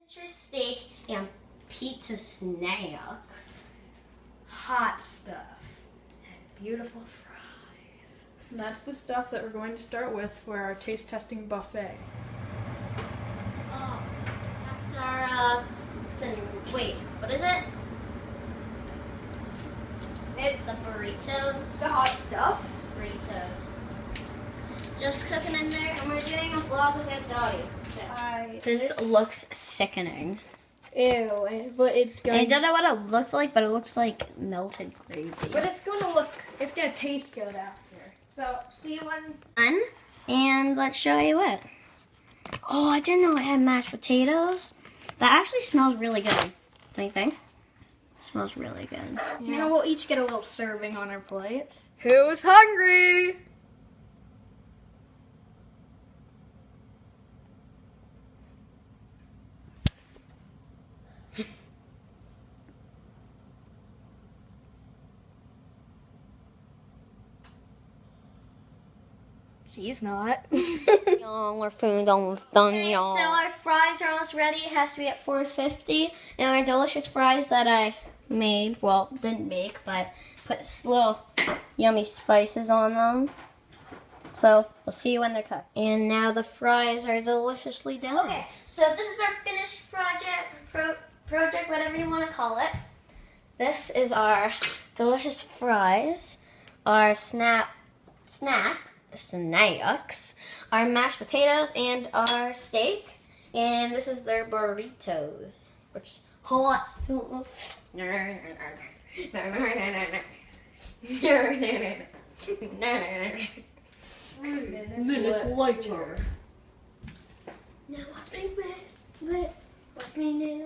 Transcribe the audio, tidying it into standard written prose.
Steak and pizza snacks. Hot stuff and beautiful fries. And that's the stuff that we're going to start with for our taste testing buffet. Oh, that's our, wait, what is it? It's The burritos? the hot stuffs. Burritos. Just cooking in there, and we're doing a vlog with Aunt Dottie. This looks sickening. Ew, but it's I going. don't know what it looks like, but it looks like melted gravy. But it's gonna taste good after. So see you when. And let's show you it. Oh, I didn't know it had mashed potatoes. That actually smells really good. Don't you think? It smells really good. Now we'll each get a little serving on our plates. Who's hungry? She's not. Y'all, our food almost done, Okay, y'all. So our fries are almost ready. It has to be at 450. And our delicious fries that I made, well, didn't make, but put little yummy spices on them. So we'll see you when they're cooked. And now the fries are deliciously done. Okay, so this is our finished project, whatever you want to call it. This is our delicious fries, our snacks, our mashed potatoes, and our steak. And this is their burritos, which hot. Minutes later. Now watch me whip, whip, watch me